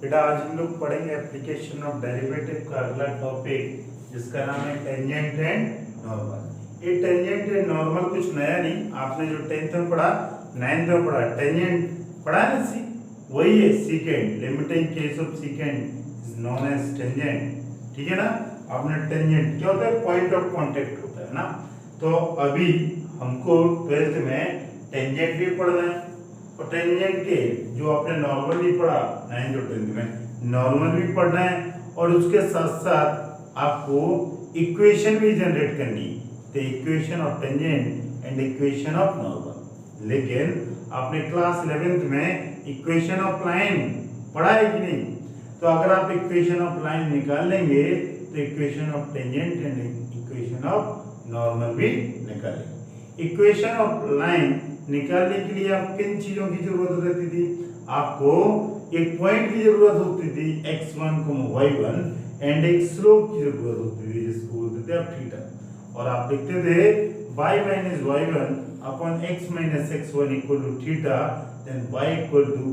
बेटा आज हम लोग पढ़ेंगे एप्लीकेशन ऑफ डेरिवेटिव का अगला टॉपिक जिसका नाम है टेंजेंट एंड नॉर्मल। ये टेंजेंट एंड नॉर्मल कुछ नया नहीं, आपने जो 10th में पढ़ा 9th में पढ़ा टेंजेंट पढ़ा है ना, वही है secant. Limiting case of secant is known as tangent. ठीक है ना, आपने टेंजेंट क्या होता है, पॉइंट ऑफ कांटेक्ट होता है ना। तो अभी हमको 12th में टेंजेंट भी पढ़ना है और टेंजेंट के जो आपने नॉर्मल भी पढ़ा 9th और 10th में नॉर्मल भी पढ़ना है और उसके साथ साथ आपको इक्वेशन भी जनरेट करनी है, तो equation of tangent and equation of normal. लेकिन आपने क्लास 11th में इक्वेशन ऑफ लाइन पढ़ा है कि नहीं? तो अगर आप इक्वेशन ऑफ लाइन निकाल लेंगे तो equation of tangent and equation of normal भी निकालेंगे। इक्वेशन ऑफ लाइन निकालने के लिए आप किन चीजों की जरूरत रहती थी? आपको एक पॉइंट की जरूरत होती थी x1, y1 एंड एक स्लोप की जरूरत होती थी जिसको बोलते थे आप थीटा, और आप लिखते थे y minus y1 upon x minus x1 equal to theta, then y equal to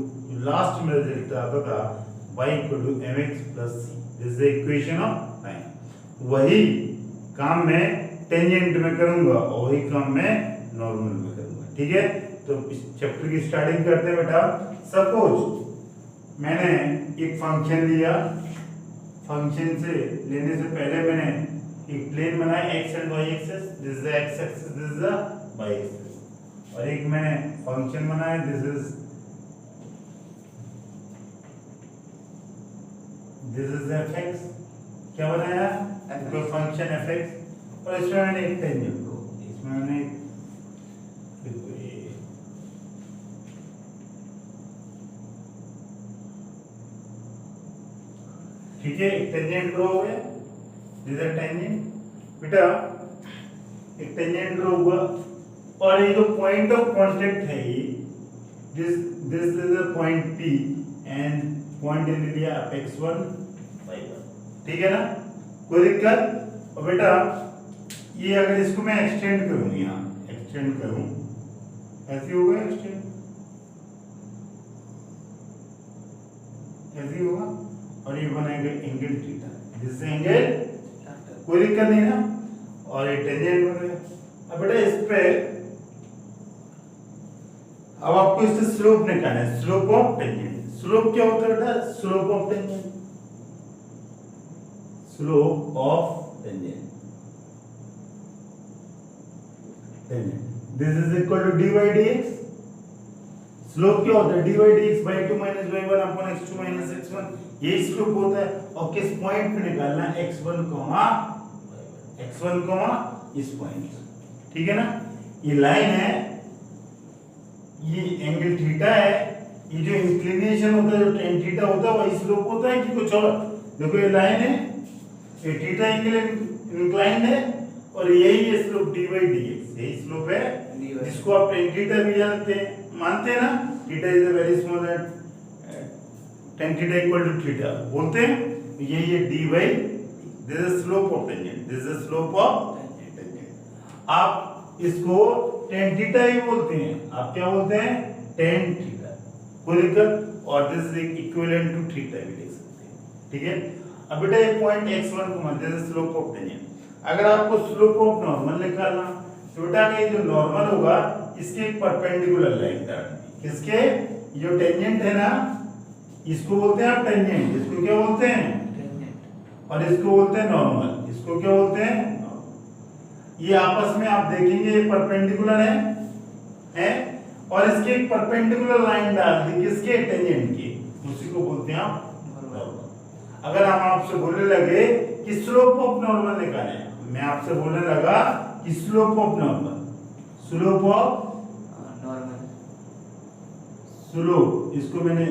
last में रिजल्ट आता था y equal to mx plus c। This is the equation of line. वही काम मैं टेंजेंट में करूंगा और वही काम मैं नॉर्मल में करूंगा। ठीक है, तो इस चैप्टर की स्टार्टिंग करते हैं बेटा। सपोज मैंने एक फंक्शन लिया, फंक्शन से लेने से पहले मैंने एक प्लेन बनाया x and y axis, this is the x axis, this is the y axis, और एक मैंने फंक्शन बनाया, दिस इज fx। क्या बनाया? कोई फंक्शन fx, और इसमें मैंने एक टेंजेंट को, इसमें मैंने ठीक है एक टेंजेंट ड्रॉ हो गया, दिस इज टेंजेंट। बेटा एक टेंजेंट ड्रॉ हुआ और ये जो पॉइंट ऑफ कांटेक्ट है ये this is a point P and point ले लिया x1 y1। ठीक है ना, कोई दिक्कत? और बेटा ये अगर इसको मैं एक्सटेंड करूं, यहाँ एक्सटेंड करूं, ऐसे होगा एक्सटेंड, ऐसे होगा और ये बनेगा एंगल थीटा, दिस एंगल, कोई दिक्कत नहीं ना। और ये टेंजेंट बन गया। अब बेटा इस पे अब आपको इससे स्लोप निकालना है, स्लोप ऑफ टेंजेंट। स्लोप क्या होता है बेटा? Slope of tangent, slope of tangent, this is equal to dy dx। Slope क्या होता है? dy dx by 2 minus y1 upon x2 minus x1, ये स्लोप होता है। और किस पॉइंट पे निकालना है? x1, इस पॉइंट। ठीक है ना, ये लाइन है, ये एंगल थीटा है, ये जो इंक्लिनेशन होता है, जो tan थीटा होता है, वही स्लोप होता है कि कुछ और? देखो ये लाइन है, ये थीटा एंगल इंक्लाइंड है और यही है स्लोप dy dx, यही स्लोप है जिसको आप tan थीटा भी जानते हैं, मानते हैं ना। Theta is a very small at tan theta equal to theta बोलते हैं, यही है dy, this is slope of tangent, this is slope of tangent. आप इसको tan थीटा ही बोलते हैं, आप क्या बोलते हैं? tan थीटा, कोई दिक्कत? और this is equivalent to theta भी लिख सकते हैं। ठीक है, अब बेटा ये पॉइंट x1 को मान, this is slope of tangent. अगर आपको स्लोप ऑफ नॉर्मल निकालना तो बेटा ये जो नॉर्मल होगा इसके परपेंडिकुलर लाइन काटनी, किसके? जो टेंजेंट है ना, इसको बोलते हैं आप टेंजेंट, इसको क्या बोलते हैं? टेंजेंट। और इसको बोलते हैं नॉर्मल, इसको क्या बोलते हैं? नॉर्मल। ये आपस में आप देखेंगे ये परपेंडिकुलर है और इसके एक परपेंडिकुलर लाइन डाल दी, किसके? टेंजेंट की, उसी को बोलते हैं आप नॉर्मल। अगर हम आपसे बोलने लगे कि स्लोप ऑफ नॉर्मल निकालें, मैं आपसे बोलने लगा कि slope of normal, slope of normal, slope, इसको मैंने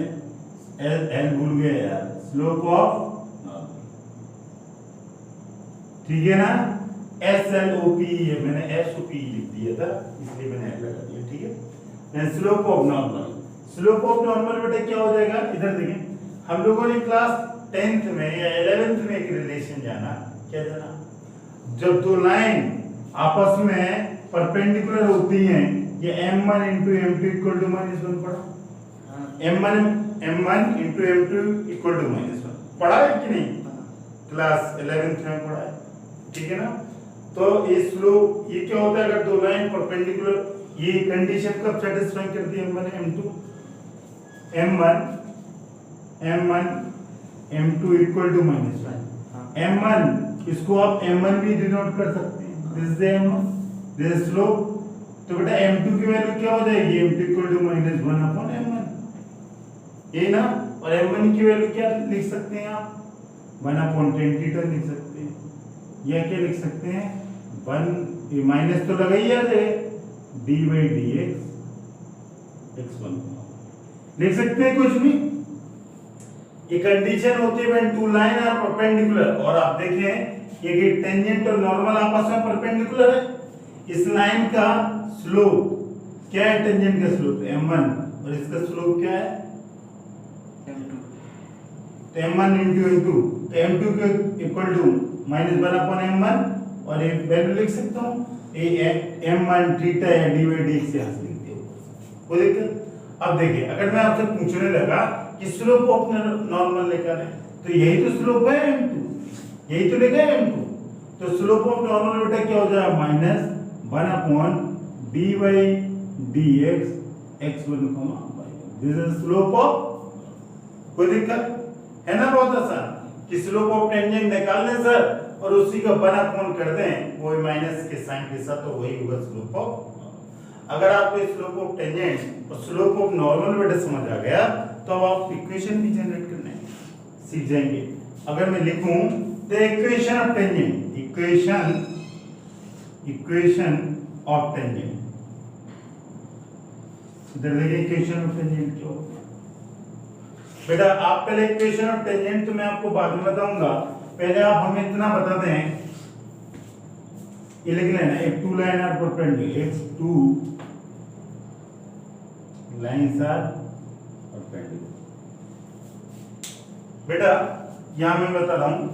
एल भूल गया यार, स्लोप ऑफ नॉर्मल। ठीक है ना, SLOP है, मैंने SOP लिख दिया था इसलिए मैंने एल लगा दिया। ठीक है, slope of normal. Slope of normal बेटा क्या हो जाएगा? इधर देखें, हम लोगों ने क्लास 10th में या 11th में एक रिलेशन जाना, क्या जाना? जब दो लाइन आपस में परपेंडिकुलर होती हैं, ये m1 into m2 equal to -1 पढ़ा। m1 m1 into m2 equal to -1 पढ़ा है कि नहीं? क्लास 11th में पढ़ा है, ठीक है ना? तो ये स्लोप ये क्या होता है अगर दो लाइन परपेंडिकुलर, ये कंडीशन कब सेटिस्फाई करती है m1 m2 equal to -1 m1 इसको आप m1 भी डिनोट कर सकते हैं, this is m1, this is slope. तो बेटा m2 की वैल्यू क्या हो जाएगी? m2 equal to -1 upon m1, ये ना। और m1 की वैल्यू क्या लिख सकते हैं आप? 1 अपॉन tan थीटा लिख सकते हैं, या क्या लिख सकते हैं? 1 ये माइनस तो लगा ही याद है, d by dx x1 लिख सकते हैं कुछ भी। ये कंडीशन होती है when two line are perpendicular, और आप देखें ये कि टेंजेंट और नॉर्मल आपस में परपेंडिकुलर है। इस लाइन का स्लोप क्या है? टेंजेंट का स्लोप m1 और इसका स्लोप क्या है? m2। तो m1 into m2, तो m2 के इक्वल टू -1 अपॉन m1, और ये वैल्यू लिख सकता हूँ ये m1 थीटा या d by dx यहाँ से लिख दिया, कोई दिक्कत? अब देखिए अगर मैं आपसे पूछने लगा कि स्लोप ऑफ नॉर्मल लेकर है, तो यही तो स्लोप है m2, यही तो लिखा है m2। तो स्लोप ऑफ नॉर्मल बेटा क्या हो जाएगा? -1 upon d by dx x1 y1, this is slope of. कोई दिक्कत है ना? बहुत आसान कि स्लोप ऑफ टेंजेंट निकाल लें सर और उसी का 1 अपॉन कर दें वो माइनस के साइन के साथ, तो वही होगा स्लोप ऑफ। अगर आपको स्लोप ऑफ टेंजेंट और स्लोप ऑफ नॉर्मल बेटा समझ आ गया तो अब आप इक्वेशन भी जनरेट करने सीख जाएंगे। अगर मैं लिखूं the equation of tangent, equation of tangent, इधर देखिए इक्वेशन ऑफ टेंजेंट क्या होगा बेटा। आप पहले इक्वेशन ऑफ टेंजेंट तो मैं आपको बाद में बताऊंगा, पहले आप हमें इतना बता दें, ये लिख लेना एक two line are perpendicular, it's two lines are perpendicular. बेटा यहां मैं बता रहा हूं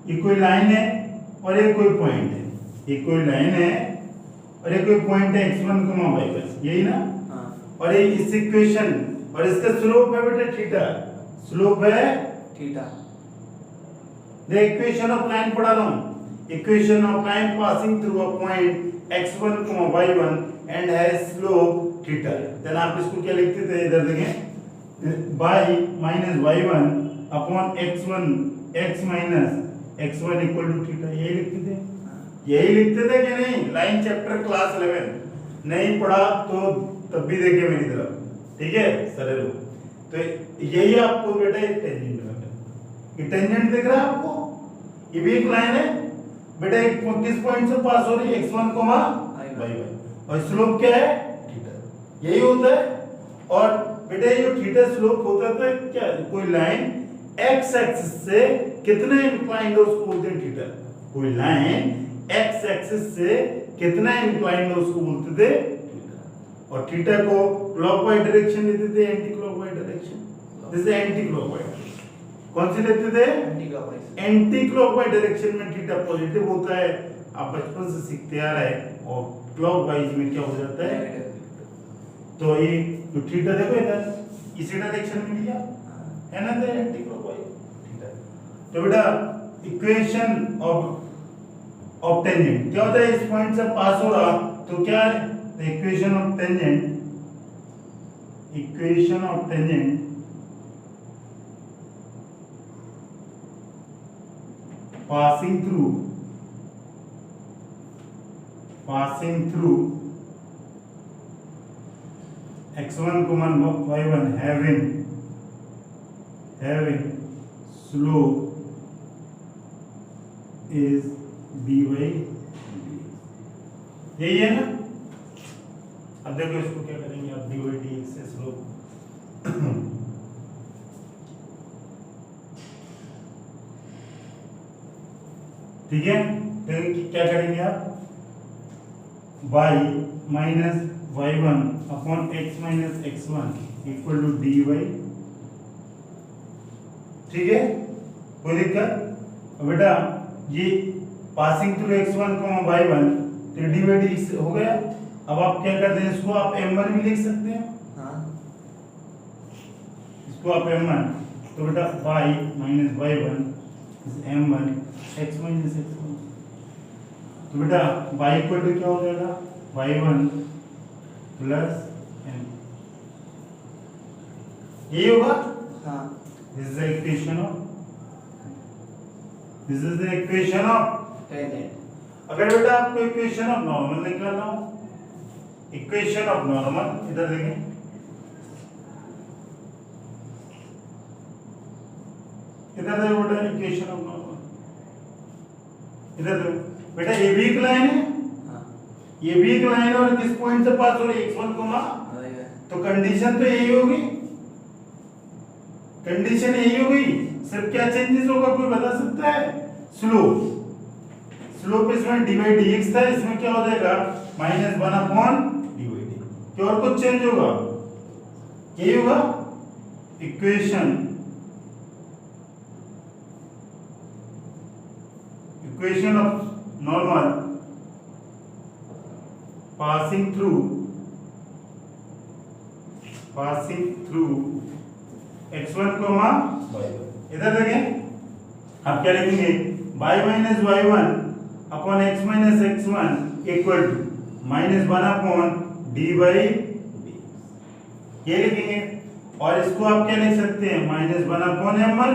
ये कोई लाइन है और ये कोई पॉइंट है, ये कोई लाइन है और ये कोई पॉइंट है x1, y1, यही ना? और ये इस इक्वेशन और इसका स्लोप है बेटा थीटा, स्लोप है theta. The equation of line पढ़ा रहा हूं, equation of line passing through a point x1, y1 and has slope theta. Then आप इसको क्या लिखते थे? इधर देखें y minus y1 upon x1 x minus x1 equal to theta, यही लिखते थे, यही लिखते थे कि नहीं? लाइन चैप्टर क्लास 11 नहीं पढ़ा तो तब भी देखिए मेरी तरफ, ठीक है सरल। तो यही आपको बेटा टेंजेंट है, ये टेंजेंट दिख रहा है आपको? ये भी एक लाइन है बेटा, एक किस पॉइंट से पास हो रही है? x1, y1, और स्लोप क्या है? थीटा, यही होता है। और बेटा ये जो थीटा स्लोप होता है क्या? कोई लाइन x एक्सिस से कितने इंक्लाइंड है उसको बोलते हैं थीटा। कोई लाइन x एक्सिस से कितना इंक्लाइंड है उसको बोलते थे थीटा। और थीटा को क्लॉकवाइज डायरेक्शन लेते थे, एंटी क्लॉकवाइज डायरेक्शन, जैसे एंटी क्लॉकवाइज कौन सी लेते थे? एंटी क्लॉकवाइज डायरेक्शन में थीटा पॉजिटिव होता है, आप बचपन से सीखते आ रहे हैं। और क्लॉकवाइज में क्या हो जाता है? तो ये जो थीटा देखो इधर इसी डायरेक्शन में लिया है ना, तो एंटी क्लॉकवाइज थीटा। तो बेटा इक्वेशन ऑफ टेंजेंट क्या होता है? इस पॉइंट से पास हो रहा तो क्या है? Equation of tangent, equation of tangent passing through x1, y1 having slope is dy dx, यही है ना? अब देखो इसको क्या करेंगे आप, dy dx से स्लोप ठीक है। तो क्या करेंगे आप? y minus y1 upon x minus x1 equal to dy, ठीक है, कोई दिक्कत? बेटा ये पासिंग थ्रू x1, y1 तो dy dx हो गया। अब आप क्या करते हैं? इसको आप m1 भी लिख सकते हैं, इसको आप m1, तो बेटा y minus y1 m1 x minus x1, तो बेटा y इक्वल टू क्या हो जाएगा y1 प्लस m, यही होगा। हाँ this is the equation of, this is the equation of tangent. अगर बेटा आपको इक्वेशन ऑफ नॉर्मल निकालना हो, इक्वेशन ऑफ नॉर्मल इधर देखें, इधर देखो बेटा इक्वेशन ऑफ नॉर्मल, इधर देखो बेटा ये भी एक लाइन है, हाँ ये भी एक लाइन है और किस पॉइंट से पास हो रही है x1 कोमा, तो कंडीशन तो यही होगी, कंडीशन यही होगी, सिर्फ क्या चेंजेस होगा कोई बता सकता है? स्लोप, स्लोप इसमें dy dx था, इसमें क्या हो जाएगा -1/dy, क्या और कुछ चेंज होगा? यही होगा equation, equation of normal passing through x1 comma y1, इधर देखें आप क्या लिखेंगे y minus y1 upon x minus x1 equal to -1/dy dx, ये लिखेंगे। और इसको आप क्या लिख सकते हैं -1/m1,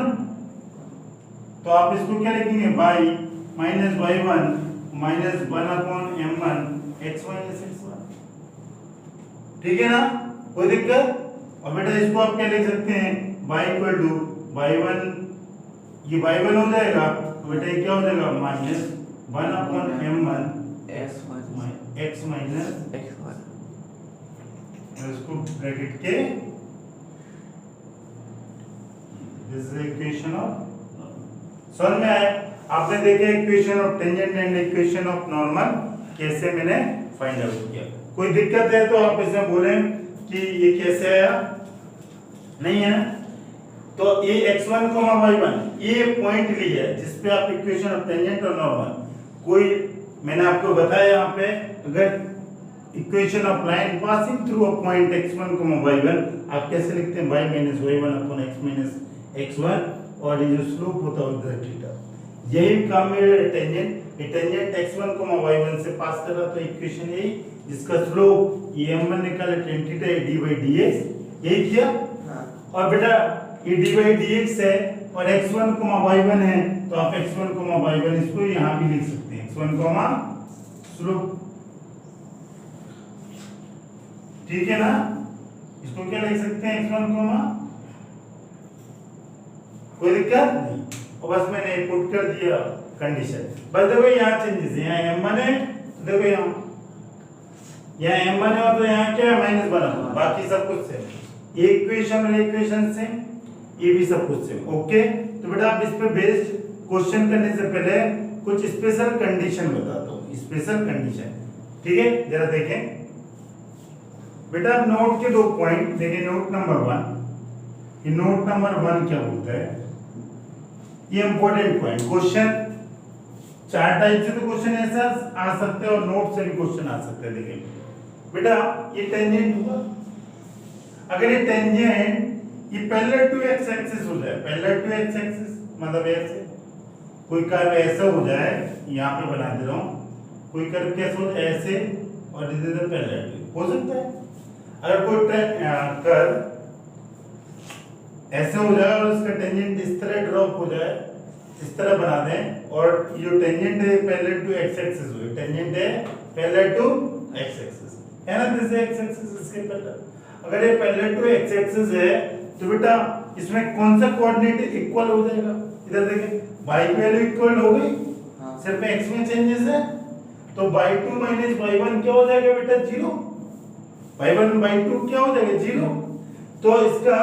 तो आप इसको क्या लिखेंगे y minus y1 -1/m1 x minus x1, ठीक है ना, कोई दिक्कत? और बेटा इसको आप क्या लिख सकते हैं y इक्वल टू y1, ये y1 हो जाएगा, तो बेटा ये क्या हो जाएगा -1/m1 x माइनस x1, इसको ब्रैकेट के, दिस इज इक्वेशन ऑफ, समझ में आया? आपने देखे equation of tangent and equation of normal कैसे मैंने फाइंड आउट किया। कोई दिक्कत है तो आप इसे बोलें कि ये कैसे आया, नहीं है? तो ये x1 y1 ये पॉइंट लिया है जिस पे आप इक्वेशन ऑफ टेंजेंट और नॉर्मल, कोई मैंने आपको बताया यहाँ पे अगर equation of line passing through a point x1 y1 आप कैसे लिखते हैं y minus y1 upon x minus x1, और ये जो स्लोप होता है उधर थीटा, यही काम मेरे टेंजेंट, ये टेंजेंट x1 y1 से पास कर रहा, तो इक्वेशन यही जिसका स्लोप ये m1 निकाले tan थीटा ये dy dx, यही किया। हाँ और बेटा ये dy dx है और x1 y1 है, तो आप x1 y1 इसको यहाँ भी लिख सकते हैं x1 स्लोप, ठीक है ना, इसको क्या लिख सकते हैं x1 कोई दिक्कत नहीं, और बस मैंने पुट कर दिया कंडीशन। बस देखो यहाँ चेंजेस है, यहाँ m1 है तो देखो यहाँ m1 है और तो यहाँ क्या है -1, बाकी सब कुछ सेम, ये इक्वेशन और इक्वेशन सेम, ये भी सब कुछ सेम, ओके। तो बेटा आप इस पे बेस्ड क्वेश्चन करने से पहले कुछ स्पेशल कंडीशन बताता हूँ, स्पेशल कंडीशन, ठीक है? जरा देखें बेटा, आप नोट के 2 पॉइंट देखिए। नोट नंबर 1, ये नोट नंबर 1 क्या बोलता है, ये इंपॉर्टेंट पॉइंट, क्वेश्चन 4 टाइप से तो क्वेश्चन ऐसा आ सकते हैं और नोट से भी क्वेश्चन आ सकते हैं। देखिए बेटा ये टेंजेंट हुआ, अगर ये टेंजेंट ये पैरेलल टू एक्स एक्सिस हो जाए, पैरेलल टू एक्स एक्सिस मतलब ऐसे कोई कर्व ऐसा हो जाए, यहाँ पे बना दे रहा हूँ, कोई कर्व कैसे हो जाए ऐसे, और इधर इधर पैरेलल टू हो सकता है। अगर कोई कर्व ऐसे हो जाए और उसका टेंजेंट इस तरह ड्रॉप हो जाए, इस तरह बना दें, और ये जो टेंजेंट है पैरेलल टू एक्स एक्सिस हो, टेंजेंट है पैरेलल टू एक्स एक्सिस है ना, दिस एक्स एक्सिस इसके पैरेलल। अगर ये पैरेलल टू एक्स एक्सिस है तो बेटा इसमें कौन सा कोऑर्डिनेट इक्वल हो जाएगा, इधर देखें y की वैल्यू इक्वल हो गई, सिर्फ x में चेंजेस है, तो y2 माइनस y1 क्या हो जाएगा बेटा 0, y1 y2 क्या हो जाएगा 0। तो इसका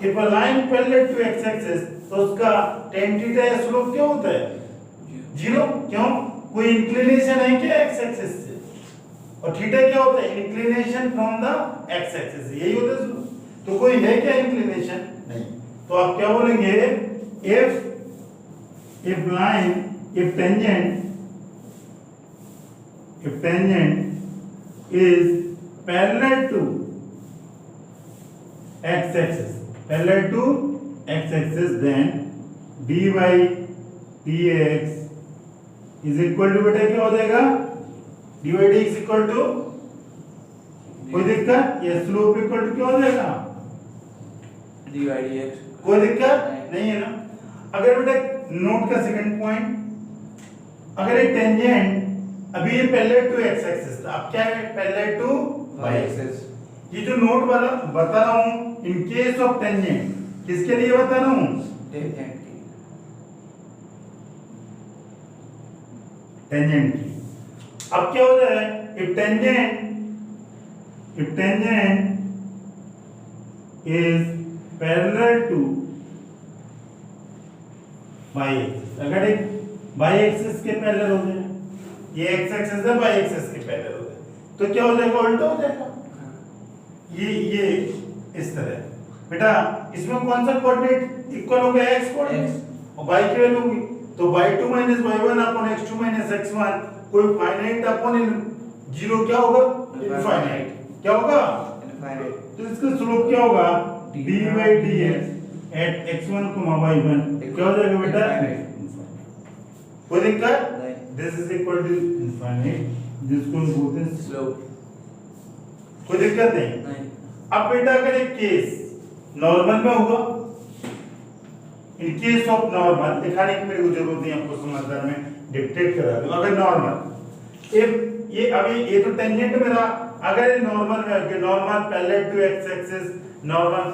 if a line parallel to x axis तो उसका tan थीटा या स्लोप क्या होता है 0, क्यों? कोई इंक्लिनेशन है क्या x एक्सिस से, और थीटा क्या होता है inclination from the x axis, यही होता है स्लोप। तो कोई है क्या इंक्लिनेशन? नहीं, तो आप क्या बोलेंगे if line if tangent is parallel to x axis, parallel to x axis, then dy dx is equal to, बेटा क्या हो जाएगा, dy dx इक्वल टू, कोई दिक्कत, ये स्लोप इक्वल टू क्या हो जाएगा, dy dx, कोई दिक्कत नहीं है ना। अगर बेटा नोट का सेकंड पॉइंट, अगर ये टेंजेंट, अभी ये पैरेलल टू x एक्सिस था, अब क्या है, पैरेलल टू y एक्सिस। ये जो नोट बता रहा हूं इन केस ऑफ टेंजेंट, किसके लिए बता रहा हूं, टेंजेंट की, टेंजेंट की। अब क्या होता है, if tangent is parallel to y axis, अगर एक y एक्सिस के पैरेलल हो जाए, ये x एक्सिस है, y एक्सिस के पैरेलल हो जाए, तो क्या हो जाएगा, उल्टा हो जाएगा। ये इस तरह बेटा, इसमें कौन सा कोऑर्डिनेट इक्वल हो गया, x कोऑर्डिनेट, और y की वैल्यू होगी, तो y2 - y1 upon x2 - x1, कोई फाइनाइट अपॉन जीरो क्या होगा, इनफाइनाइट, क्या होगा, इनफाइनाइट। तो इसका स्लोप क्या होगा, dy dx eight x1, y1 क्या हो जाएगा बेटा, कोई दिक्कत, this is equal to infinite, जिसको हम बोलते हैं स्लोप, कोई दिक्कत नहीं। अब बेटा अगर एक केस नॉर्मल में होगा, इन केस ऑफ नॉर्मल, दिखाने की मेरे को जरूरत नहीं, आपको समझदार में डिक्टेट करा दूं। अगर नॉर्मल, इफ ये अभी ये तो टेंजेंट मेरा, अगर ये नॉर्मल में है, normal parallel to x axis, normal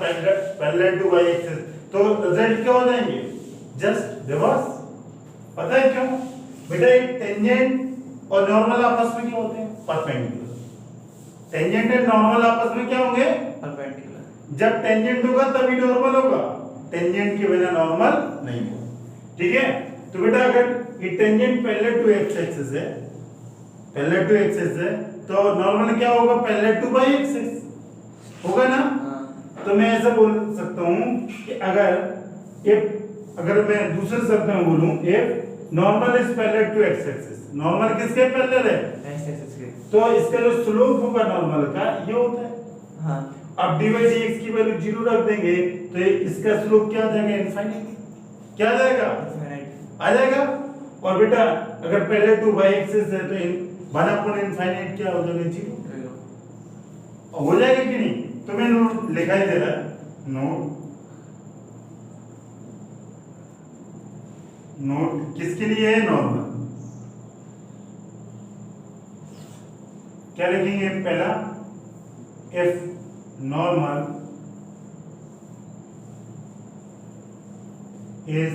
parallel to y axis, तो रिजल्ट क्या हो जाएंगे, जस्ट रिवर्स। पता है क्यों बेटा, ये टेंजेंट और नॉर्मल आपस में क्या होते हैं, परपेंडिकुलर। टेंजेंट एंड नॉर्मल आपस में क्या होंगे, परपेंडिकुलर। जब टेंजेंट होगा तभी नॉर्मल होगा, टेंजेंट के बिना नॉर्मल नहीं होगा, ठीक है। तो बेटा अगर ये tangent parallel to x axis है, पैरेलल टू x एक्सिस है, तो नॉर्मल क्या होगा, पैरेलल टू y एक्सिस होगा ना। तो मैं ऐसा बोल सकता हूं कि अगर मैं दूसरे शब्द में बोलूं, if normal is parallel to x axis, normal किसके पैरेलल है, x एक्सिस के, तो इसका जो स्लोप होगा नॉर्मल का ये होता है। हां, अब dy dx की वैल्यू 0 रख देंगे, तो इसका स्लोप क्या आ जाएगा, इनफाइनाइट, क्या आ जाएगा, इनफाइनाइट आ जाएगा। और बेटा अगर पैरेलल टू y एक्सिस है, तो 1 अपॉन इनफाइनाइट क्या हो जाएगा, 0 हो जाएगा कि नहीं। तो मैं नोट लिखा ही दे रहा है, नोट किसके लिए है, नॉर्मल। क्या लिखेंगे, पहला if normal is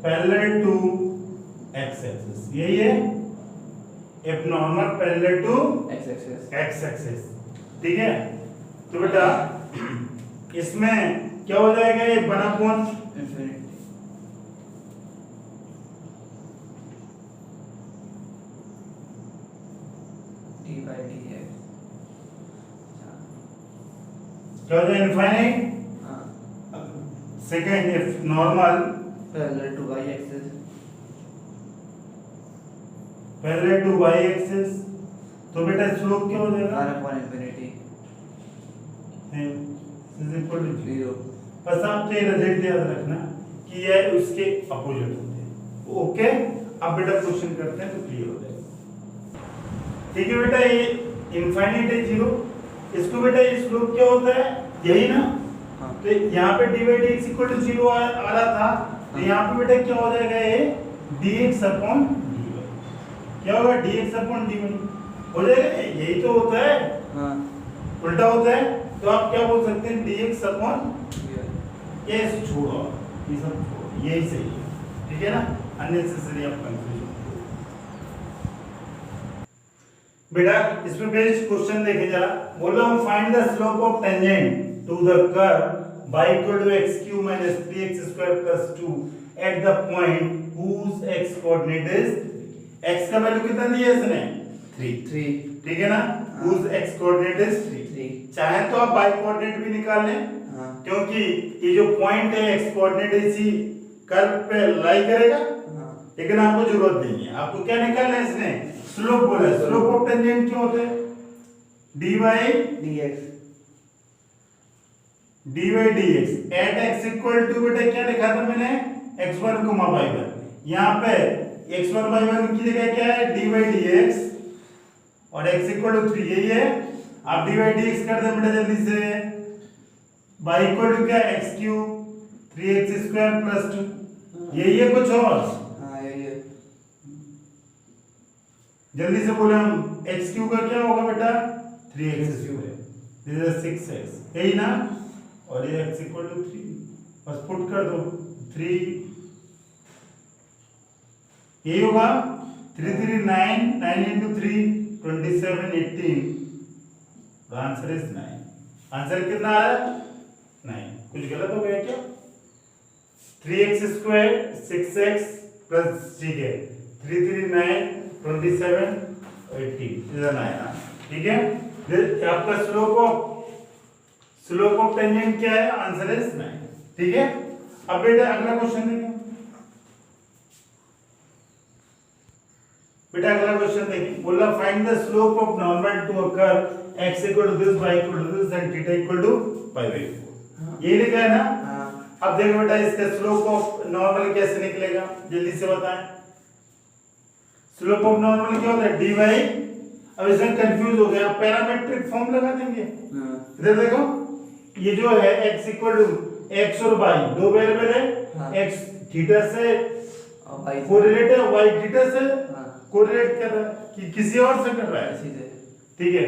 parallel to x axis, यही है, if normal parallel to x axis, ठीक है। तो बेटा इसमें क्या हो जाएगा, ये 1 अपॉन इनफिनिटी, dy dx, क्या हो जाएगा, इनफाइनाइट। हां, second, if normal parallel to y axis, parallel to y axis, तो बेटा स्लोप क्या हो जाएगा, r upon infinity, is equal to 0। 0। बस आप ये रिजल्ट याद रखना कि ये उसके अपोजिट होते हैं, ओके। अब बेटा क्वेश्चन करते हैं तो क्लियर हो जाएगा, ठीक है बेटा। ये इनफाइनाइट है 0, इसको बेटा ये स्लोप क्या होता है, यही ना। हां, तो यहाँ पे dy dx इक्वल टू 0 आ रहा था, तो यहाँ पे बेटा क्या हो जाएगा, ये dx अपॉन dy, क्या होगा, dx अपॉन dy हो जाएगा, यही तो होता है, हां, उल्टा होता है। तो आप क्या बोल सकते हैं, dx अपॉन, ये छोड़ो, ये सब छोड़ो, यही सही है, ठीक है ना, अननेसेसरी आप कंफ्यूजन। बेटा इसमें बेस्ड क्वेश्चन देखें जरा, बोल रहा हूं find the slope of tangent to the curve y equal to x³ - 3x² + 2 at the point whose x coordinate is, x का वैल्यू कितना दिया है इसने, 3, ठीक है ना, whose x कोऑर्डिनेट इज 3। चाहे तो आप y कोऑर्डिनेट भी निकाल लें, हां, क्योंकि ये जो पॉइंट है x कोऑर्डिनेट इसी कर्व पे लाई करेगा, हां, लेकिन आपको जरूरत नहीं है। आपको क्या निकालना है, इसने स्लोप बोला है। स्लोप ऑफ टेंजेंट क्या होता है, dy dx, D by D X at X equal to, बेटा क्या लिखा था मैंने, x1 कोमा y1। यहाँ पे x1 y1 की जगह क्या है, डी बाई डी एक्स और x इक्वल टू 3, यही है। आप डी बाई डी एक्स कर दे बेटा जल्दी से, y इक्वल टू क्या, x cube 3x square plus 2, यही है कुछ और? हाँ यही है। जल्दी से बोले हम, एक्स क्यूब का क्या होगा बेटा, 3x square, this is 6x, यही ना, और ये x इक्वल टू 3, बस पुट कर दो 3, यही होगा 3 3 9, 9 into 3 27 18, the answer is 9। Answer कितना आ रहा है, 9। कुछ गलत हो गया क्या? 3x स्क्वायर 6x प्लस, ठीक है, 3 3 9 27 18, इधर 9, ठीक है। फिर आपका स्लोप ऑफ टेंजेंट क्या है, आंसर इज 9, ठीक है। अब बेटा अगला क्वेश्चन देखिए, बेटा अगला क्वेश्चन देखिए, बोला find the slope of normal to a curve x equal to this, y equal to this and theta equal to pi by 4, ये लिखा है ना। हाँ। अब देखो बेटा इसका स्लोप ऑफ नॉर्मल कैसे निकलेगा, जल्दी से बताएं। स्लोप ऑफ नॉर्मल क्या होता है, dy। अब इसमें कंफ्यूज हो गया, पैरामेट्रिक फॉर्म लगा देंगे। हाँ। इधर देखो, ये जो है x इक्वल टू x और y दो वेरिएबल है, हाँ। x थीटा से और y कोरिलेट है, y थीटा से हाँ। कोरिलेट कर रहा है कि किसी और से कर रहा है, इसी से। ठीक है।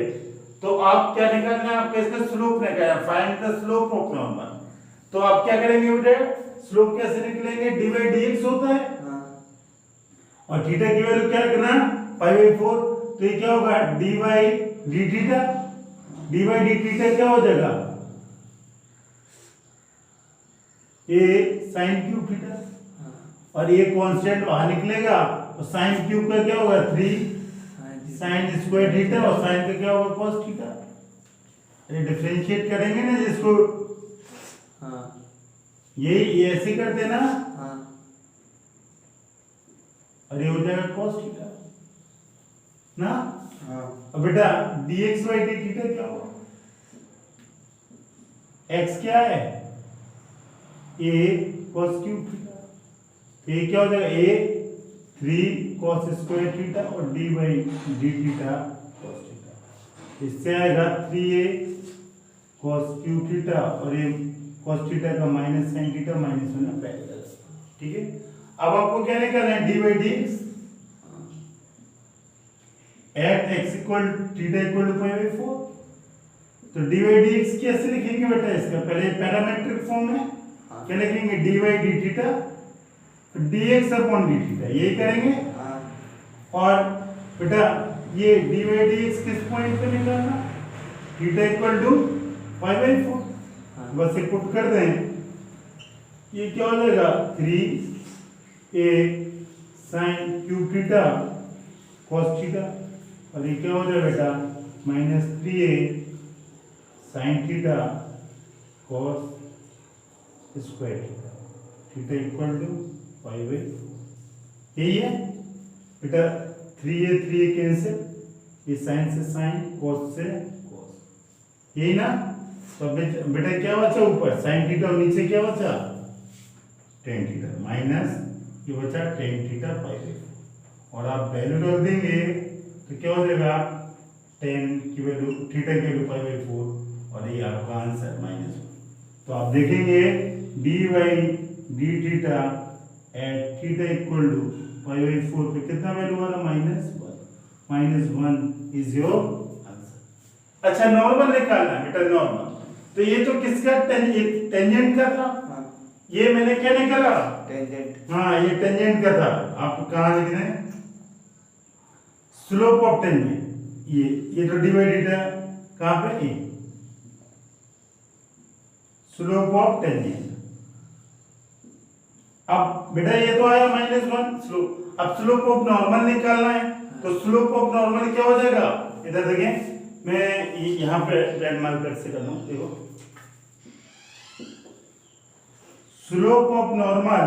तो आप क्या निकालना है, आपका इसका स्लोप निकालना है, find the slope of normal. तो आप क्या करेंगे बेटा, स्लोप कैसे निकलेंगे, डी बाई डी एक्स होता है, हाँ। और थीटा की वैल्यू क्या रखना, पाई बाई 4। तो ये क्या होगा, D by D theta, D by D theta क्या हो जाएगा, ये साइन क्यूब थीटा, और ये कांस्टेंट बाहर निकलेगा, तो साइन क्यूब का क्या होगा 3 साइन स्क्वायर थीटा, और साइन का क्या होगा cos थीटा। ये डिफरेंशिएट करेंगे ना जिसको, हाँ। ये ऐसे कर देना, हाँ। और ये हो जाएगा cos थीटा ना। हाँ। अब बेटा dx by d थीटा क्या होगा, x क्या है, a cos क्यूब थीटा, ये क्या हो जाएगा, a 3 cos स्क्वायर थीटा और d by d theta cos theta. इससे आएगा 3a cos क्यूब थीटा, और ये cos थीटा का माइनस sin थीटा माइनस होना पैरेलल, ठीक है। अब आपको क्या निकालना है, d by dx at x इक्वल theta equal to pi by 4। तो d by dx कैसे लिखेंगे बेटा, इसका पहले पैरामेट्रिक फॉर्म है, क्या लिखेंगे, d by d theta dx upon d theta, यही करेंगे। हाँ। और बेटा ये dy dx किस पॉइंट पे निकालना, theta equal to pi by 4, बस ये पुट कर दें, ये क्या हो जाएगा 3a sin cube theta cos theta, और ये क्या हो जाएगा बेटा minus 3a sin theta cos square theta, theta equal to pi by, यही है बेटा। 3a कैंसिल, ये साइन से साइन, cos से cos, यही ना। तो बेटा क्या बचा, ऊपर साइन थीटा और नीचे क्या बचा, tan थीटा, माइनस ये बचा tan थीटा पाई बाई, और आप वैल्यू रख देंगे तो क्या हो जाएगा, tan की वैल्यू, थीटा की वैल्यू पाई बाई 4, और ये आपका आंसर -1। तो आप देखेंगे dy d theta at theta equal to pi by 4 पे कितना वैल्यू आ रहा, -1 इज योर आंसर। अच्छा नॉर्मल निकालना है बेटा, नॉर्मल। तो ये तो किसका, टेंजेंट का था, हाँ। ये मैंने क्या निकाला, टेंजेंट। हाँ ये टेंजेंट का था। आप कहाँ लिख रहे हैं, स्लोप ऑफ टेंजेंट, ये तो डिवाइडेड है कहाँ पे, ए स्लोप ऑफ टेंजेंट। अब बेटा ये तो आया -1 स्लोप, अब स्लोप ऑफ नॉर्मल निकालना है, तो स्लोप ऑफ नॉर्मल क्या हो जाएगा, इधर देखें, मैं यहाँ पे रेड मार्कर से कर लूँ, देखो slope of normal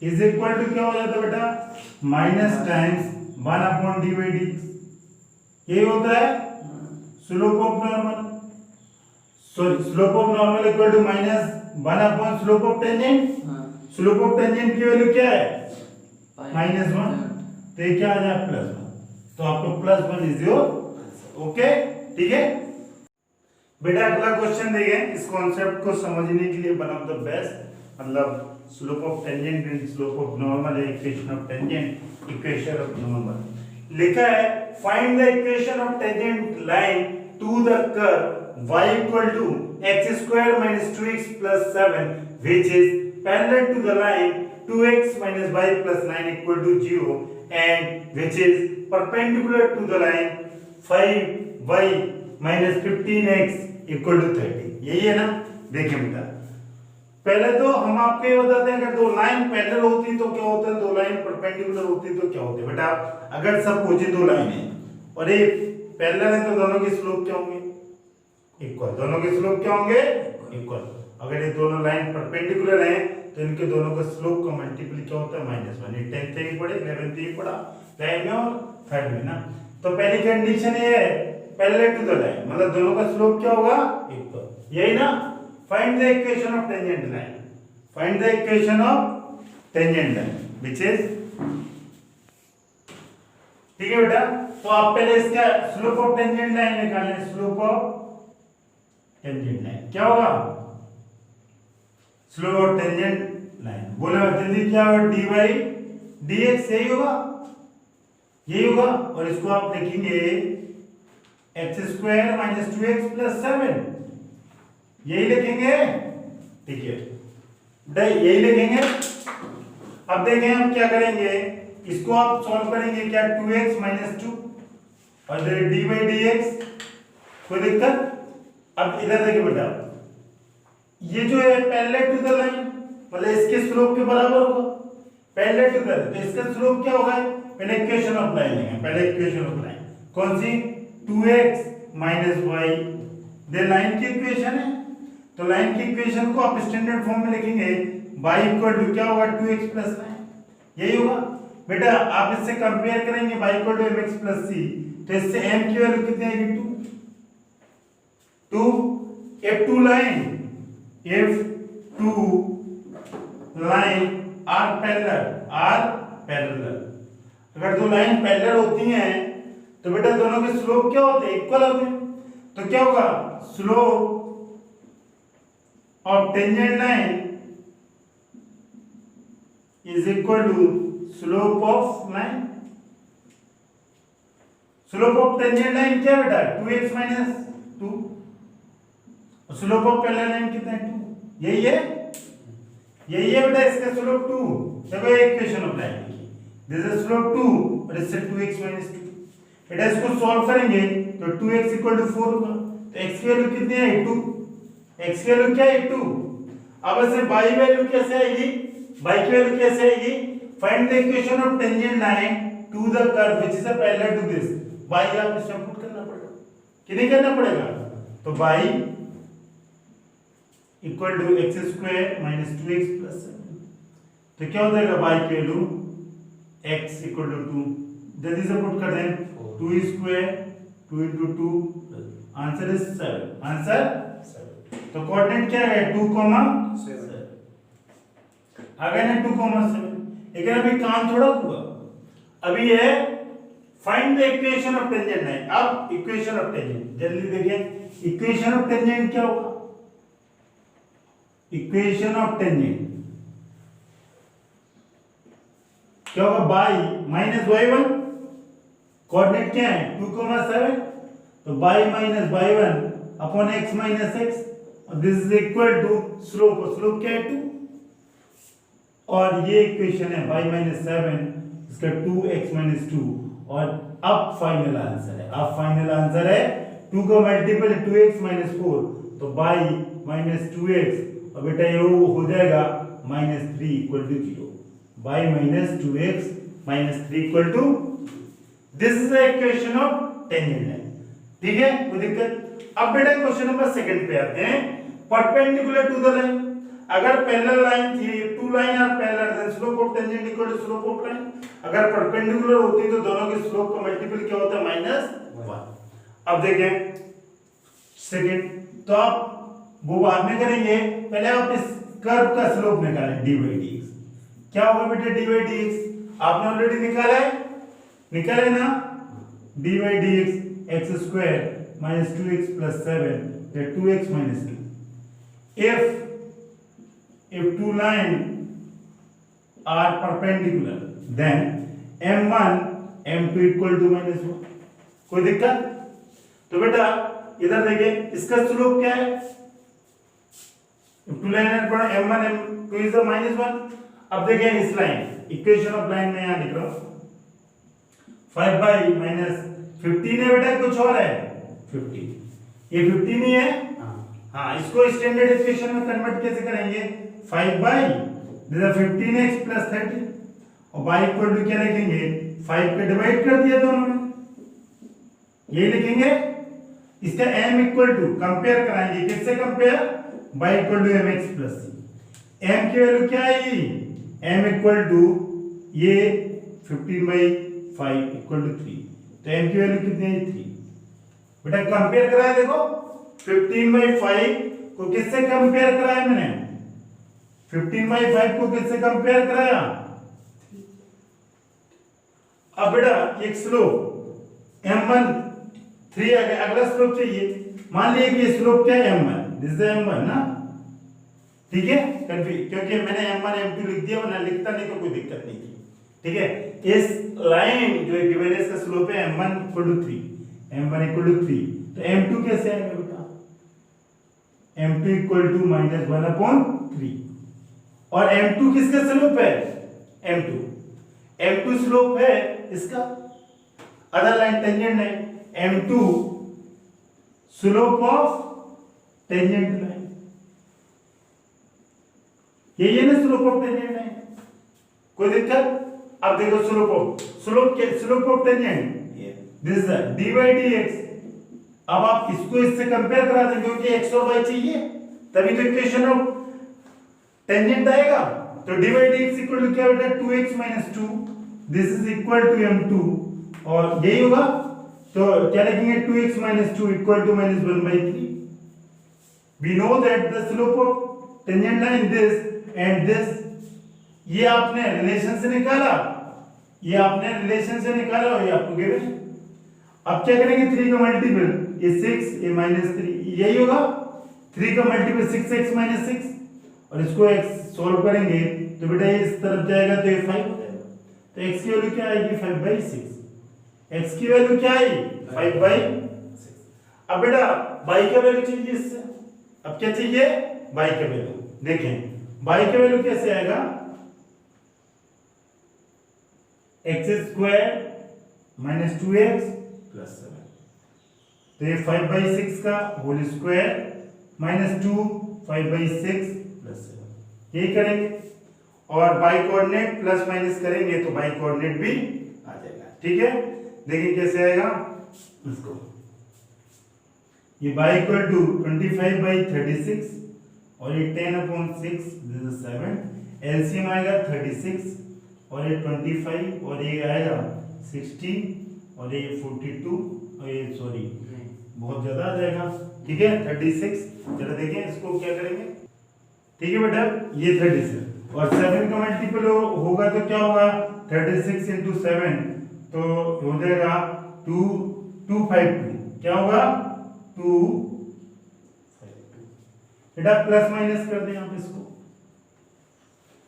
is equal to क्या हो जाता है बेटा, minus times 1 upon D by D, ये होता है slope of normal. Sorry slope of normal equal to -1 upon slope of tangent. हाँ स्लोप ऑफ टेंजेंट की वैल्यू क्या है -1 -1, तो ये क्या आ जाए +1, तो आपको +1 इज योर आंसर। ओके ठीक है बेटा। अगला क्वेश्चन देखें, इस कॉन्सेप्ट को समझने के लिए वन ऑफ द बेस्ट मतलब slope of tangent and slope of normal है equation of tangent equation of normal. लिखा है find the equation of tangent line to the curve y equal to x square minus 2x plus 7 which is parallel to the line 2x minus y plus 9 equal to 0 and which is perpendicular to the line 5y minus 15x equal to 30। यही है ना। देखिए बेटा पहले तो हम आपको ये बताते हैं अगर दो लाइन पैरेलल होती तो क्या होता है, दो लाइन परपेंडिकुलर होती तो क्या होते हैं। बेटा अगर सपोज दो लाइन है और ये पैरेलल है तो दोनों के स्लोप क्या होंगे इक्वल। दोनों के स्लोप क्या होंगे इक्वल। अगर ये दोनों लाइन परपेंडिकुलर हैं तो इनके दोनों का स्लोप का मल्टीपल क्या होता है -1। ये 10th ही पढ़े 11th ही पढ़ा 9th में और 3rd में ना। तो पहली कंडीशन ये है पैरेलल टू द लाइन मतलब दोनों का स्लोप क्या होगा इक्वल। यही ना। Find the equation of tangent line. Find the equation of tangent line which is ठीक है बेटा। तो आप पहले इसका स्लोप ऑफ टेंजेंट लाइन निकालें। स्लोप ऑफ टेंजेंट लाइन क्या होगा स्लोप ऑफ टेंजेंट लाइन बोले जल्दी क्या होगा dy dx यही होगा यही होगा। और इसको आप लिखेंगे x² - 2x + 7 यही लिखेंगे ठीक है यही लिखेंगे। अब देखें हम क्या करेंगे इसको आप सॉल्व करेंगे क्या 2x - 2 और dy dx कोई दिक्कत। अब इधर देखिए बेटा ये जो है पैरेलल टू द लाइन मतलब इसके स्लोप के बराबर होगा पैरेलल टू द तो इसका स्लोप क्या होगा। पहले इक्वेशन ऑफ लाइन लेंगे। पहले इक्वेशन ऑफ लाइन कौन सी 2x - y ये लाइन की इक्वेशन है। तो लाइन की इक्वेशन को आप स्टैंडर्ड फॉर्म में लिखेंगे y इक्वल टू क्या होगा 2x + 9 यही होगा। बेटा आप इससे कंपेयर करेंगे y equal to mx + c तो इससे m की वैल्यू कितनी आएगी 2 if two line are parallel अगर दो लाइन पैरेलल होती हैं तो बेटा दोनों के स्लोप क्या होते हैं इक्वल होते हैं। तो क्या होगा slope of tangent line is equal to slope of line. Slope of tangent line क्या बेटा 2x - 2 slope of parallel line कितना है 2 यही है बेटा इसका स्लोप 2। देखो equation of line this is slope 2 और इससे 2x - 2 बेटा इसको सॉल्व करेंगे तो 2x = 4 होगा। तो x की वैल्यू कितनी है 2 x की वैल्यू क्या है 2। अब ऐसे y वैल्यू कैसे आएगी y की वैल्यू कैसे आएगी find the equation of tangent line to the curve which is parallel to this y आप इसमें पुट करना पड़ेगा कि नहीं करना पड़ेगा। तो y equal to x² - 2x + 7 तो क्या हो जाएगा y की वैल्यू x इक्वल टू 2 जल्दी से पुट कर दें 2² 2 × 2 आंसर इज 7 आंसर 7। तो कोऑर्डिनेट क्या है 2, 7 आ गया ना 2, 7। लेकिन अभी काम थोड़ा हुआ अभी है find the equation of tangent line. अब इक्वेशन ऑफ टेंजेंट जल्दी देखिए इक्वेशन ऑफ टेंजेंट क्या होगा इक्वेशन ऑफ टेंजेंट क्या होगा y - y1 कोऑर्डिनेट क्या है 2, 7 तो y - y1 upon x - x और this is equal to slope क्या है 2 और ये इक्वेशन है y - 7 इसका 2x - 2 और अब फाइनल आंसर है 2 का मल्टीपल 2x - 4 तो y - 2x और बेटा ये हो जाएगा -3 = 0 y - 2x - 3 = this is the equation of tangent line. ठीक है कोई दिक्कत। अब बेटा क्वेश्चन नंबर 2 पे आते हैं परपेंडिकुलर टू द लाइन। अगर पैरेलल लाइन थी two line are parallel then slope of tangent equal to slope of line. अगर परपेंडिकुलर होती तो दोनों के स्लोप का मल्टीपल क्या होता है -1। अब देखें सेकंड तो आप वो बाद में करेंगे, पहले आप इस कर्व का स्लोप निकालें dy dx। क्या होगा बेटा dy dx? आपने ऑलरेडी निकाला है ना, dy dx x square minus 2x plus 7 या 2x minus 2। if two lines are perpendicular then m1 m2 equal to -1। कोई दिक्कत? तो बेटा इधर देखिए इसका स्लोप क्या है, टू लाइन पर m1 m2 is the -1। अब देखिए इस लाइन, इक्वेशन ऑफ लाइन में यहां लिख रहा हूं 5 by -15 है बेटा, कुछ और है 15, ये 15 ही है। हाँ, इसको स्टैंडर्ड इक्वेशन में कन्वर्ट कैसे करेंगे, 5 by 15x plus 30 और y इक्वल टू क्या लिखेंगे, 5 के डिवाइड कर दिया दोनों में, ये लिखेंगे। इसका m इक्वल टू कंपेयर कराएंगे, किससे compare, y equal to mx plus c। m की वैल्यू क्या आएगी, m इक्वल टू ये 15 by 5 इक्वल टू 3, तो m की वैल्यू कितनी है 3। बेटा कंपेयर कराया, देखो 15 by 5 को किससे कंपेयर कराया मैंने, 15 by 5 को किससे कंपेयर कराया। अब बेटा एक स्लोप m1 3 आ गया, अगला स्लोप चाहिए। मान लिया कि ये स्लोप क्या है m1, दिस इज m1 ना, ठीक है, क्योंकि मैंने m1 m2 लिख दिया, वरना लिखता नहीं तो कोई दिक्कत नहीं थी, ठीक है। इस लाइन जो गिवन है इसका स्लोप है m1 equal to 3, m1 equal to 3, तो m2 कैसे आएगा बेटा, m2 इक्वल टू -1/3। और m2 किसका स्लोप है, m2 स्लोप है इसका, other line tangent line, m2 slope of tangent line, ये ना स्लोप ऑफ टेंजेंट लाइन, कोई दिक्कत। अब देखो slope of tangent this is dy dx। अब आप इसको इससे कंपेयर करा देंगे, क्योंकि x और y चाहिए, तभी तो इक्वेशन ऑफ टेंजेंट आएगा। तो dy dx इक्वल टू क्या बेटा, 2x - 2, this is equal to m2, और यही होगा, तो क्या लिखेंगे 2x - 2 equal to -1/3। We know that the slope of tangent line this and this, ये आपने रिलेशन से निकाला, ये आपको गिवन है। अब क्या करेंगे, 3 का मल्टीपल, ये 6, ये -3, यही होगा, 3 का मल्टीपल 6x - 6, और इसको x सॉल्व करेंगे तो बेटा ये इस तरफ जाएगा तो ये 5 हो जाएगा। तो x की वैल्यू क्या आएगी, 5/6। x की वैल्यू क्या आई, 5/6। अब बेटा y का वैल्यू चाहिए इससे, अब क्या चाहिए, y का वैल्यू। देखें y का वैल्यू कैसे आएगा, x² - 2x + 7, तो ये 5/6 का होल स्क्वायर -2 5/6 + 7, यही करेंगे। और y कोऑर्डिनेट प्लस माइनस करेंगे तो y कोऑर्डिनेट भी आ जाएगा, ठीक है। देखिए कैसे आएगा इसको, ये y इक्वल टू 25/36 और ये 10/6, दिस इज 7, एलसीएम आएगा 36 और ये 25 और ये आएगा 60 और ये 42 और ये सॉरी बहुत ज्यादा आ जाएगा, ठीक है 36। चलो देखें इसको क्या करेंगे, ठीक है बेटा, ये 36 और 7 का मल्टीपल होगा तो क्या होगा, 36 × 7 तो हो जाएगा 252, क्या होगा 252। बेटा प्लस माइनस कर दें आप इसको,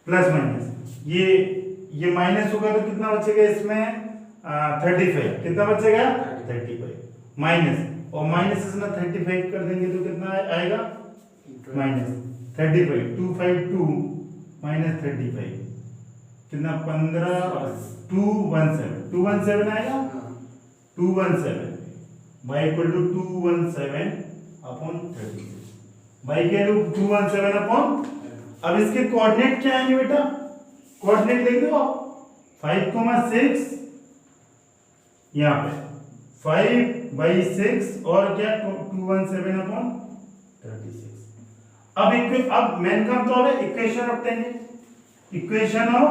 प्लस माइनस, ये माइनस होगा तो कितना बचेगा इसमें 35, कितना बचेगा 35 माइनस, और माइनस इसमें 35 कर देंगे तो कितना आएगा -35, 252 - 35 कितना 15, 217 आएगा, 217 y इक्वल टू 217/36, y के वैल्यू 217 अब इसके कोऑर्डिनेट क्या आएंगे बेटा, कोऑर्डिनेट लिख दो 5,6 यहाँ पे 5/6 और क्या 217/36। अब मेन काम तो है equation of tangent, equation of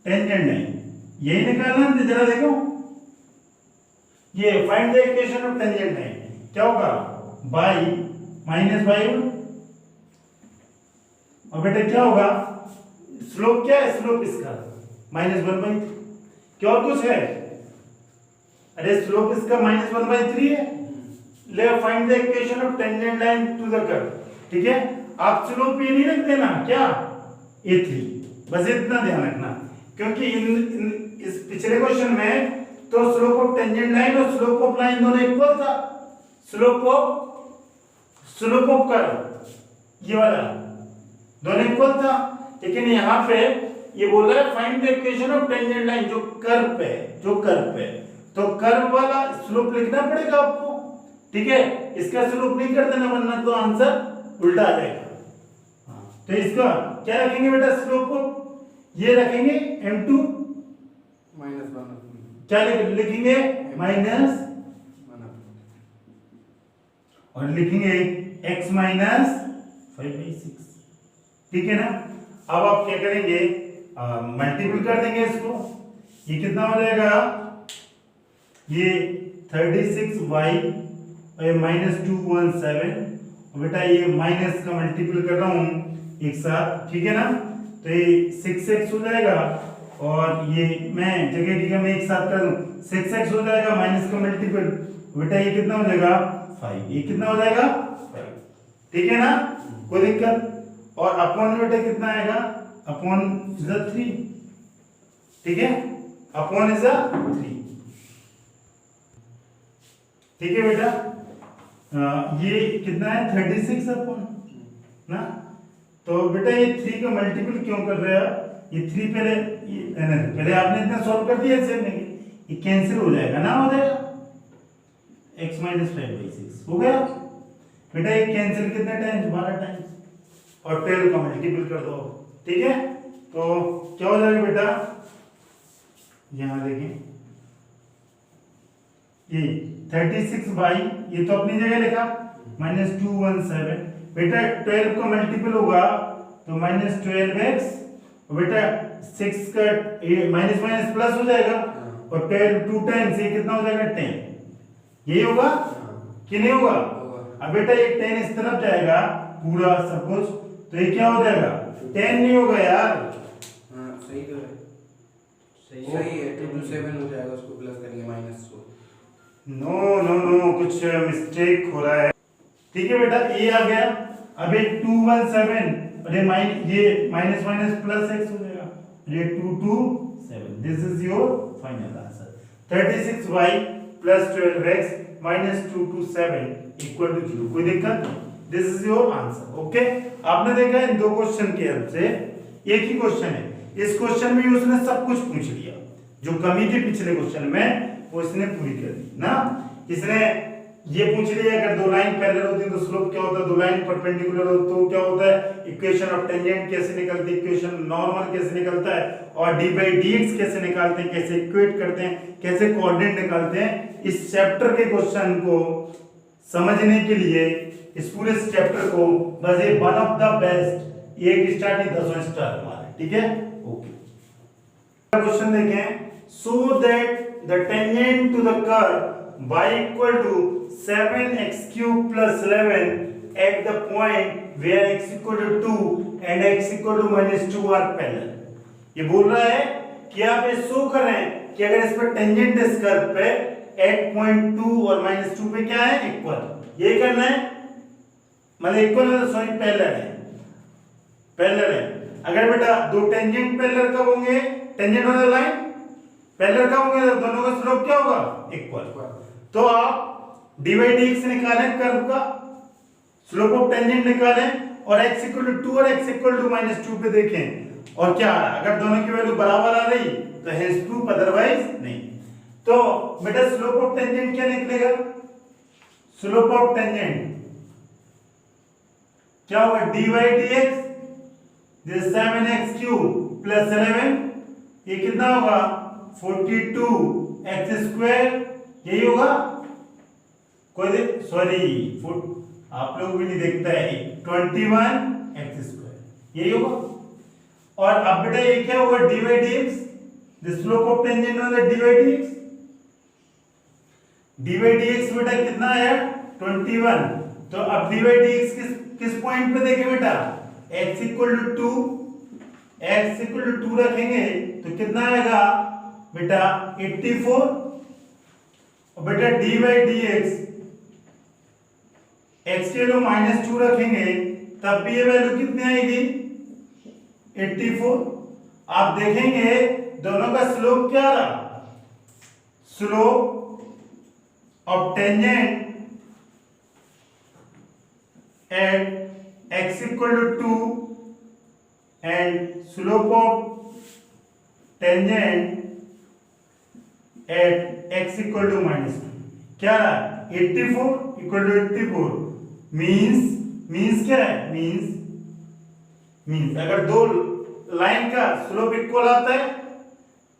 tangent line यही निकालना है। जरा देखो ये find the equation of tangent line क्या होगा, बाई माइनस बाई 1। और बेटा क्या होगा, स्लोप क्या है, स्लोप इसका -1/3, क्या और कुछ है, अरे स्लोप इसका -1/3 है। Let find the equation of tangent line to the curve, ठीक है। आप स्लोप ये नहीं रख देना क्या, a3, बस इतना ध्यान रखना, क्योंकि इस पिछले क्वेश्चन में तो स्लोप ऑफ टेंजेंट लाइन और स्लोप ऑफ लाइन दोनों इक्वल था, स्लोप ऑफ कर्व ये वाला दोनों इक्वल था, लेकिन यहाँ पे ये बोल रहा है find the equation of tangent line जो कर्व पे, तो कर्व वाला स्लोप लिखना पड़ेगा आपको, ठीक है। इसका स्लोप नहीं कर देना वरना तो आंसर उल्टा आ जाएगा। तो इसका क्या रखेंगे बेटा, स्लोप ऑफ ये रखेंगे m2 -1, क्या लिखेंगे -1 और लिखेंगे x -5/6, ठीक है ना। अब आप क्या करेंगे, मल्टीपल कर देंगे इसको, ये कितना हो जाएगा, ये 36y और ये -217, और बेटा ये माइनस का मल्टीपल कर रहा हूँ एक साथ, ठीक है ना। तो ये 6x हो जाएगा, और ये मैं जगह मैं एक साथ कर दूं, 6x हो जाएगा माइनस का मल्टीपल, बेटा ये कितना हो जाएगा 5, ये कितना हो जाएगा 5, ठीक है ना, कोई दिक्कत। और अपॉन बेटा कितना आएगा, अपॉन इज 3, ठीक है, अपॉन इज 3, ठीक है बेटा। ये कितना है 36 अपॉन ना, तो बेटा ये 3 का मल्टीपल क्यों कर रहे हैं, ये 3 पहले आपने इतना सॉल्व कर दिया सेम में, ये कैंसिल हो जाएगा ना, हो जाएगा x -5/6 हो गया बेटा। ये कैंसिल कितने टाइम्स, 12 टाइम्स, और 12 का मल्टीपल कर दो, ठीक है। तो क्या हो जाएगा बेटा, यहां देखें ये 36 बाई, ये तो अपनी जगह लिखा -217, बेटा 12 का मल्टीपल होगा तो -12x, बेटा 6 का माइनस माइनस प्लस हो जाएगा, और 12 2 टाइम्स ये कितना हो जाएगा 10, यही होगा कि नहीं होगा। अब बेटा ये 10 इस तरफ जाएगा पूरा सब कुछ, तो ये क्या हो जाएगा 10 नहीं होगा यार, सही तो है, सही है, 2 to 7 हो जाएगा, उसको प्लस करेंगे माइनस को, नो कुछ मिस्टेक हो रहा है, ठीक है बेटा। ये आ गया, अब ये 217 और ये माइनस माइनस प्लस x हो जाएगा, ये 2 to 7, this is your final answer, 36y plus 12x minus 2 to 7 equal to 0, कोई दिक्कत, this is your answer, okay. आपने देखा इन दो क्वेश्चन के हेल्प से, एक ही क्वेश्चन है, इस क्वेश्चन में उसने सब कुछ पूछ लिया, जो कमी थी पिछले क्वेश्चन में वो इसने पूरी कर दी ना। इसने ये पूछ लिया अगर दो लाइन पैरेलल होती है तो स्लोप क्या होता है, दो लाइन परपेंडिकुलर हो तो क्या होता है, इक्वेशन ऑफ टेंजेंट कैसे निकलती है, इक्वेशन नॉर्मल कैसे निकलता है, और d/dx कैसे निकालते हैं, कैसे इक्वेट करते हैं, कैसे कोऑर्डिनेट निकालते हैं। इस चैप्टर के क्वेश्चन को समझने के लिए इस पूरे चैप्टर को बस ये वन ऑफ द बेस्ट, एक स्टार नहीं 10 स्टार मारे, ठीक है, ओके। क्वेश्चन देखें, so that the tangent to the curve y equal to 7x cube plus 11 at the point where x equal to 2 and x equal to -2 are parallel। ये बोल रहा है कि आप ये शो कर रहे हैं कि अगर इस पर टेंजेंट इस कर्व पे at point 2 और -2 पे क्या है, इक्वल, ये करना है, मतलब इक्वल है, सॉरी पैरेलल है। अगर बेटा दो टेंजेंट पैरेलल कब होंगे, टेंजेंट वाला लाइन पैरेलल कब होंगे, जब दोनों का स्लोप क्या होगा, इक्वल। तो आप d/dx निकालें कर्व का, स्लोप ऑफ टेंजेंट निकालें और x इक्वल टू 2 और x इक्वल टू -2 पे देखें और क्या आ रहा है, अगर दोनों की वैल्यू बराबर आ रही तो हेंस प्रूफ, अदरवाइज नहीं। तो बेटा स्लोप ऑफ टेंजेंट क्या निकलेगा, स्लोप ऑफ टेंजेंट क्या होगा, d/dx, this 7x³ plus 11, ये कितना होगा 42x², यही होगा, कोई सॉरी आप लोग भी नहीं देखता है, 21x², यही होगा। और अब बेटा ये क्या होगा, d/dx, the slope of tangent on the d/dx, d/dx बेटा कितना है 21, तो अब dy dx किस पॉइंट पे देखे बेटा, x इक्वल टू 2 रखेंगे तो कितना आएगा बेटा 84। और बेटा dy dx x की वैल्यू -2 रखेंगे तब भी ये वैल्यू कितनी आएगी 84। आप देखेंगे दोनों का स्लोप क्या रहा, slope of tangent at x equal to 2 and slope of tangent at x equal to -2 क्या रहा 84 equal to 84 मीन्स क्या है, मीन्स अगर दो लाइन का स्लोप इक्वल आता है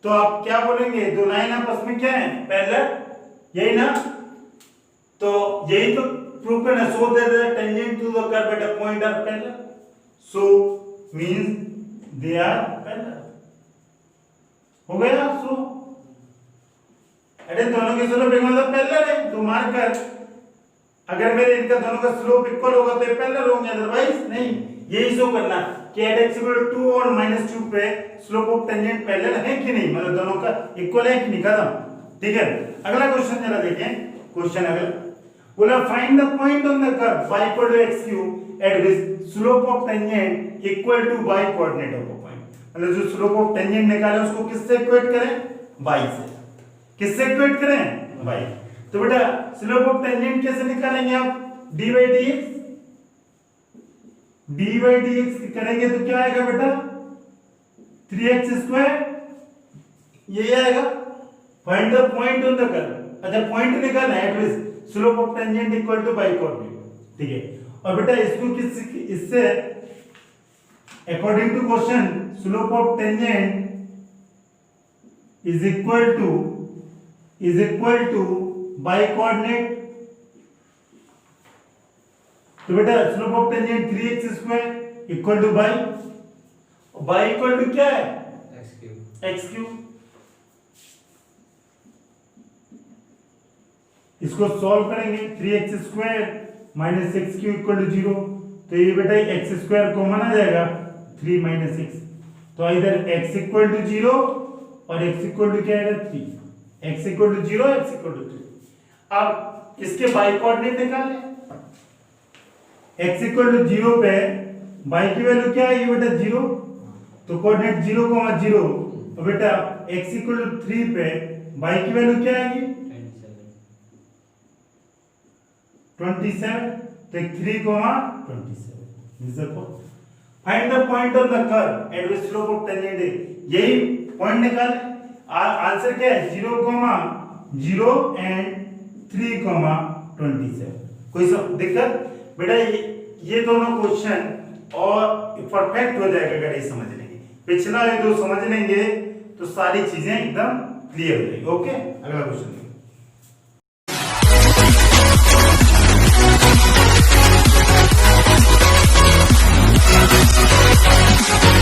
तो आप क्या बोलेंगे, दो लाइन आपस में क्या है पैरेलल, यही ना, तो यही तो प्रूफ करना, so that the tangent to the curve at a point are parallel, so means they are parallel. हो गया। सो अरे दोनों के स्लोप एक मतलब पैरेलल है तो मार्क कर, अगर मेरे इनका दोनों का स्लोप इक्वल होगा तो ये पैरेलल होंगे, अदरवाइज नहीं। यही शो करना कि एट x इक्वल टू 2 और -2 पे स्लोप ऑफ टेंजेंट पैरेलल है कि नहीं, मतलब दोनों का इक्वल है कि नहीं, खत्म। ठीक है, अगला क्वेश्चन जरा देखें। क्वेश्चन अगला बोला find the point on the curve y equal to x³ at which slope of tangent equal to y coordinate of a point. मतलब जो स्लोप ऑफ टेंजेंट निकाले उसको किससे इक्वेट करें, y से। किससे इक्वेट करें, y। तो बेटा स्लोप ऑफ टेंजेंट कैसे निकालेंगे आप, dy dx करेंगे तो क्या आएगा बेटा 3x², ये आएगा। Find the point on the curve, अच्छा पॉइंट निकालना है at which slope of tangent equal to y coordinate. ठीक है, और बेटा इसको इससे according to question slope of tangent is equal to y coordinate. तो बेटा slope of tangent 3x² equal to y equal to क्या है x³। इसको सॉल्व करेंगे 3x² - x³ इक्वल टू 0, तो ये बेटा x² कॉमन आ जाएगा 3 - x, तो इधर x इक्वल टू 0 और x इक्वल टू क्या आएगा 3, x equal to 0 x equal to 3। अब इसके y कोऑर्डिनेट निकालें, x इक्वल टू 0 पे y की वैल्यू क्या आएगी बेटा 0, तो कोऑर्डिनेट 0, 0, और बेटा x इक्वल टू 3 पे y की वैल्यू क्या आएगी 27, तो 3, 27। Find the point on the curve eight which slope of tangent is, यही पॉइंट निकाल। आंसर क्या है 0, 0 एंड 3, 27। कोई सब दिक्कत बेटा, ये दोनों क्वेश्चन और परफेक्ट हो जाएगा अगर ये समझ लेंगे। पिछला ये दो समझ लेंगे तो सारी चीजें एकदम क्लियर हो जाएगी। ओके, अगला क्वेश्चन।